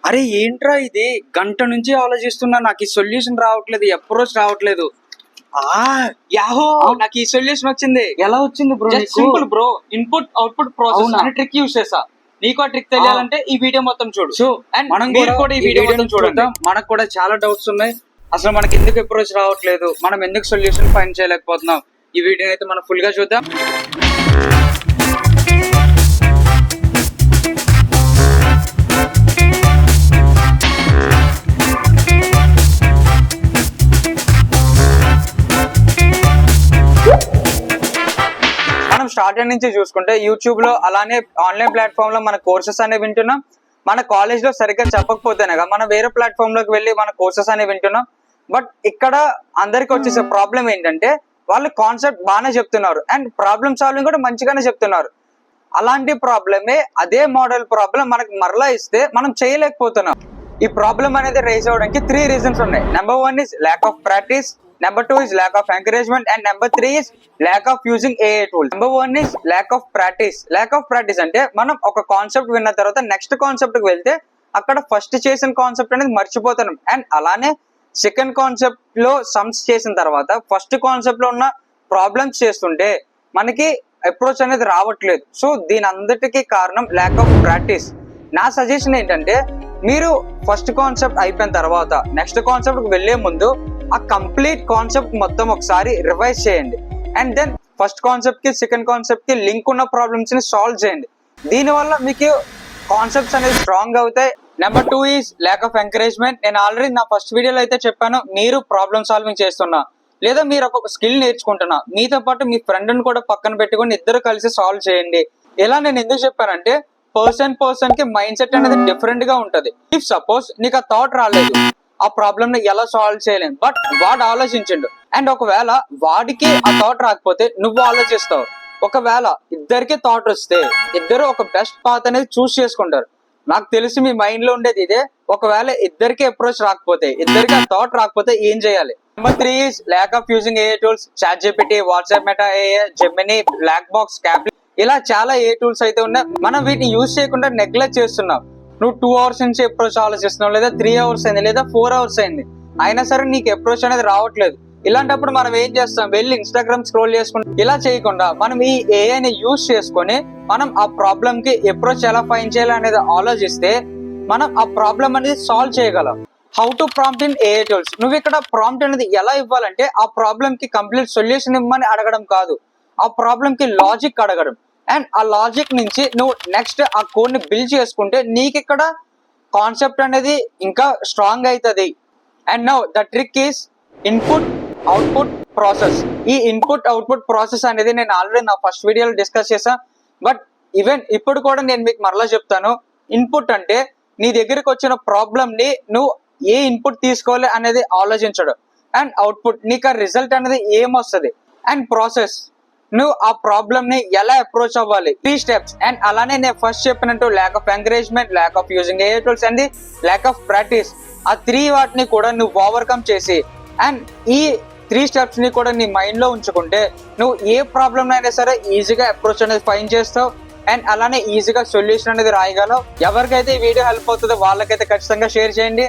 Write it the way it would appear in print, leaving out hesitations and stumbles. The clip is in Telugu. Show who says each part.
Speaker 1: అరే ఏంట్రా ఇది, గంట నుంచి ఆలోచిస్తున్నా, నాకు ఈ సొల్యూషన్ రావట్లేదు, అప్రోచ్ రావట్లేదు. యాహో, నాకు ఈ సొల్యూషన్ వచ్చింది.
Speaker 2: ఎలా వచ్చింది bro?
Speaker 1: Simple bro, input output process అనే ట్రిక్ యూస్ చేసా. నీకు ఆ ట్రిక్ తెలియాలంటే ఈ వీడియో మొత్తం చూడు. సో అండ్ మనం కూడా ఈ వీడియో మొత్తం చూడండి. మనకు కూడా చాలా డౌట్స్ ఉన్నాయి. అసలు మనకి ఎందుకు అప్రోచ్ రావట్లేదు, మనం ఎందుకు సొల్యూషన్ ఫైండ్ చేయలేకపోతున్నాం, ఈ వీడియోని అయితే మనం ఫుల్ గా చూద్దాం. స్టార్టింగ్ నుంచి చూసుకుంటే యూట్యూబ్ లో అలానే ఆన్లైన్ ప్లాట్ఫామ్ లో మన కోర్సెస్ అనేవి వింటున్నాం. మన కాలేజ్ లో సరిగ్గా చెప్పకపోతేనే మనం వేరే ప్లాట్ఫామ్ లోకి వెళ్ళి మన కోర్సెస్ అనేవి వింటున్నాం. బట్ ఇక్కడ అందరికి వచ్చేసే ప్రాబ్లం ఏంటంటే వాళ్ళు కాన్సెప్ట్ బాగానే చెప్తున్నారు అండ్ ప్రాబ్లమ్ సాల్వింగ్ కూడా మంచిగానే చెప్తున్నారు. అలాంటి ప్రాబ్లమే అదే మోడల్ ప్రాబ్లం మనకు మరలా ఇస్తే మనం చేయలేకపోతున్నాం. ఈ ప్రాబ్లం అనేది రైజ్ అవడానికి 3 రీజన్స్ ఉన్నాయి. Number 1 is lack of practice, number 2 is lack of encouragement, and number 3 is lack of using AI tools. Number 1 is lack of practice. Lack of practice అంటే మనం ఒక కాన్సెప్ట్ విన్న తర్వాత నెక్స్ట్ కాన్సెప్ట్ కి వెళ్తే అక్కడ ఫస్ట్ చేసిన కాన్సెప్ట్ అనేది మర్చిపోతున్నాం. అండ్ అలానే సెకండ్ కాన్సెప్ట్ లో సమ్స్ చేసిన తర్వాత ఫస్ట్ కాన్సెప్ట్ లో ఉన్న ప్రాబ్లమ్స్ చేస్తుంటే మనకి అప్రోచ్ అనేది రావట్లేదు. సో దీని అందరికీ కారణం ల్యాక్ ఆఫ్ ప్రాక్టీస్. నా సజెషన్ ఏంటంటే మీరు ఫస్ట్ కాన్సెప్ట్ అయిపోయిన తర్వాత నెక్స్ట్ కాన్సెప్ట్ కి వెళ్లే ముందు ఆ కంప్లీట్ కాన్సెప్ట్ మొత్తం ఒకసారి రివైజ్ చేయండి. అండ్ దెన్ ఫస్ట్ కాన్సెప్ట్ కి సెకండ్ కాన్సెప్ట్ కి లింక్ ఉన్న ప్రాబ్లమ్స్ ని సాల్వ్ చేయండి. దీనివల్ల మీకు కాన్సెప్ట్స్ అనేది స్ట్రాంగ్ అవుతాయి. Number 2 is lack of encouragement. నేను ఆల్రెడీ నా ఫస్ట్ వీడియోలో అయితే చెప్పాను, మీరు ప్రాబ్లమ్ సాల్వింగ్ చేస్తున్నా లేదా మీరు ఒక స్కిల్ నేర్చుకుంటున్నా, మీతో పాటు మీ ఫ్రెండ్ ని కూడా పక్కన పెట్టుకుని ఇద్దరు కలిసి సాల్వ్ చేయండి. ఇలా నేను ఎందుకు చెప్పానంటే పర్సన్ కి మైండ్ సెట్ అనేది డిఫరెంట్ గా ఉంటది. ఇఫ్ సపోజ్ నీకు ఆ థాట్ రాలేదు, ఆ ప్రాబ్లమ్ ని ఎలా సాల్వ్ చేయలేం, బట్ వాడు ఆలోచించండు. అండ్ ఒకవేళ వాడికి ఆ థాట్ రాకపోతే నువ్వు ఆలోచిస్తావు. ఒకవేళ ఇద్దరికి థాట్ వస్తే ఇద్దరు ఒక బెస్ట్ పాత్ అనేది చూస్ చేసుకుంటారు. నాకు తెలిసి మీ మైండ్ లో ఉండేది ఇదే. ఒకవేళ ఇద్దరికి అప్రోచ్ రాకపోతే, ఇద్దరికి ఆ థాట్ రాకపోతే ఏం చేయాలి? Number 3 is lack of using AI tools. ChatGPT, WhatsApp, Meta AI, Gemini, black box, క్యాప్లీ, ఇలా చాలా AI టూల్స్ అయితే ఉన్నాయి. మనం వీటిని యూజ్ చేయకుండా నెగ్లెక్ట్ చేస్తున్నాం. నువ్వు 2 అవర్స్ నుంచి అప్రోచ్ ఆలోచిస్తున్నావు, లేదా 3 అవర్స్ అయింది, లేదా 4 అవర్స్ అయింది, అయినా సరే నీకు అప్రోచ్ అనేది రావట్లేదు. ఇలాంటప్పుడు మనం ఏం చేస్తాం? వెళ్ళి ఇన్స్టాగ్రామ్ స్క్రోల్ చేసుకుంటాం. ఇలా చేయకుండా మనం ఈ ఏఐని యూజ్ చేసుకొని మనం ఆ ప్రాబ్లమ్ కి అప్రోచ్ ఎలా ఫైండ్ చేయాలి అనేది ఆలోచిస్తే మనం ఆ ప్రాబ్లం అనేది సాల్వ్ చేయగలం. How to prompt in AI tools. నువ్వు ఇక్కడ ప్రాంప్ట్ అనేది ఎలా ఇవ్వాలంటే ఆ ప్రాబ్లమ్ కి కంప్లీట్ సొల్యూషన్ ఇవ్వమని అడగడం కాదు, ఆ ప్రాబ్లమ్ కి లాజిక్ అడగడం. అండ్ ఆ లాజిక్ నుంచి నువ్వు నెక్స్ట్ ఆ కోడ్ ని బిల్డ్ చేసుకుంటే నీకు ఇక్కడ కాన్సెప్ట్ అనేది ఇంకా స్ట్రాంగ్ అవుతుంది. And now the trick is input output process. ఈ ఇన్పుట్ అవుట్పుట్ ప్రాసెస్ అనేది నేను ఆల్రెడీ నా ఫస్ట్ వీడియోలో డిస్కస్ చేశా. బట్ ఈవెన్ ఇప్పుడు కూడా నేను మీకు మరలా చెప్తాను. ఇన్పుట్ అంటే నీ దగ్గరికి వచ్చిన ప్రాబ్లమ్ ని నువ్వు ఏ ఇన్పుట్ తీసుకోవాలి అనేది ఆలోచించడం. అండ్ అవుట్పుట్ నీకు ఆ రిజల్ట్ అనేది ఏమొస్తుంది. అండ్ ప్రాసెస్ నువ్వు ఆ ప్రాబ్లమ్ ని ఎలా అప్రోచ్ అవ్వాలి, 3 స్టెప్స్. అండ్ అలానే నేను ఫస్ట్ చెప్పినట్టు lack of encouragement, lakh of using AI tools and lack of practice. ఆ 3 వాటిని కూడా నువ్వు ఓవర్కమ్ చేసి అండ్ ఈ 3 స్టెప్స్ ని కూడా నీ మైండ్ లో ఉంచుకుంటే నువ్వు ఏ ప్రాబ్లమ్ అయినా సరే ఈజీగా అప్రోచ్ అనేది ఫైండ్ చేస్తావు. అండ్ అలానే ఈజీగా సొల్యూషన్ అనేది రాయగలవు. ఎవరికైతే ఈ వీడియో హెల్ప్ అవుతుందో వాళ్ళకైతే ఖచ్చితంగా షేర్ చేయండి.